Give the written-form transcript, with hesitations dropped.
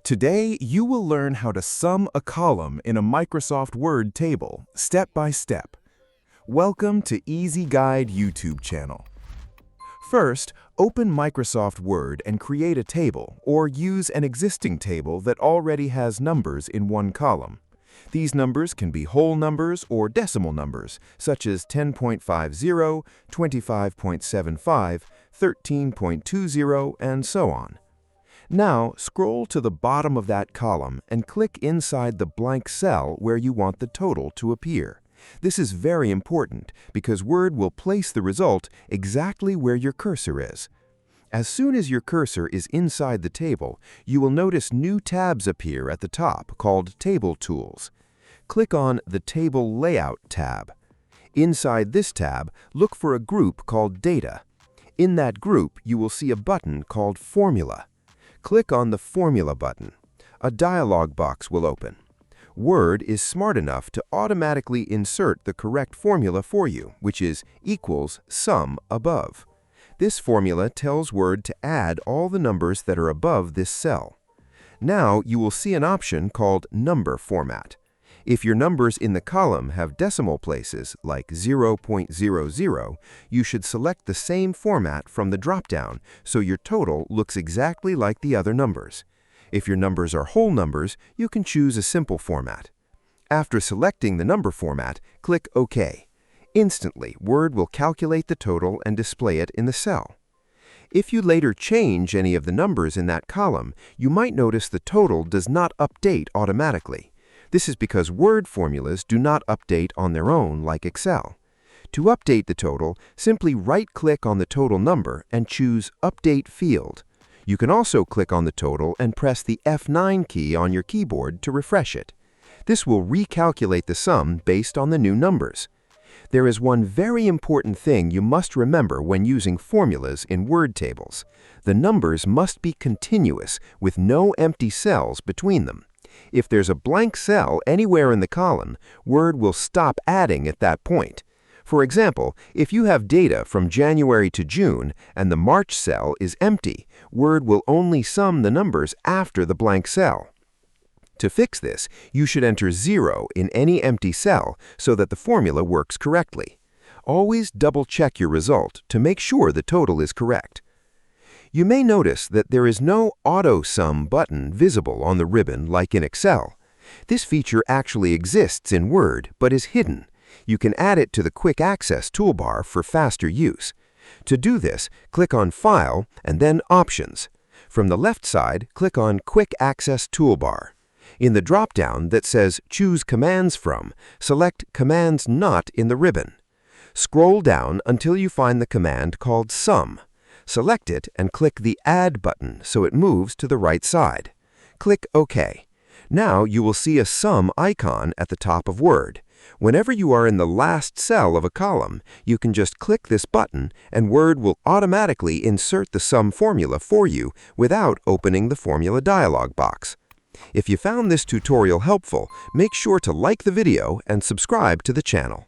Today, you will learn how to sum a column in a Microsoft Word table, step by step. Welcome to Easy Guide YouTube channel. First, open Microsoft Word and create a table, or use an existing table that already has numbers in one column. These numbers can be whole numbers or decimal numbers, such as 10.50, 25.75, 13.20, and so on. Now, scroll to the bottom of that column and click inside the blank cell where you want the total to appear. This is very important because Word will place the result exactly where your cursor is. As soon as your cursor is inside the table, you will notice new tabs appear at the top called Table Tools. Click on the Table Layout tab. Inside this tab, look for a group called Data. In that group, you will see a button called Formula. Click on the Formula button. A dialog box will open. Word is smart enough to automatically insert the correct formula for you, which is equals sum above. This formula tells Word to add all the numbers that are above this cell. Now you will see an option called Number Format. If your numbers in the column have decimal places, like 0.00, you should select the same format from the drop-down so your total looks exactly like the other numbers. If your numbers are whole numbers, you can choose a simple format. After selecting the number format, click OK. Instantly, Word will calculate the total and display it in the cell. If you later change any of the numbers in that column, you might notice the total does not update automatically. This is because Word formulas do not update on their own like Excel. To update the total, simply right-click on the total number and choose Update Field. You can also click on the total and press the F9 key on your keyboard to refresh it. This will recalculate the sum based on the new numbers. There is one very important thing you must remember when using formulas in Word tables. The numbers must be continuous with no empty cells between them. If there's a blank cell anywhere in the column, Word will stop adding at that point. For example, if you have data from January to June and the March cell is empty, Word will only sum the numbers after the blank cell. To fix this, you should enter 0 in any empty cell so that the formula works correctly. Always double-check your result to make sure the total is correct. You may notice that there is no Auto Sum button visible on the ribbon like in Excel. This feature actually exists in Word but is hidden. You can add it to the Quick Access Toolbar for faster use. To do this, click on File and then Options. From the left side, click on Quick Access Toolbar. In the drop-down that says Choose Commands From, select Commands Not in the ribbon. Scroll down until you find the command called Sum. Select it and click the Add button so it moves to the right side. Click OK. Now you will see a sum icon at the top of Word. Whenever you are in the last cell of a column, you can just click this button and Word will automatically insert the sum formula for you without opening the formula dialog box. If you found this tutorial helpful, make sure to like the video and subscribe to the channel.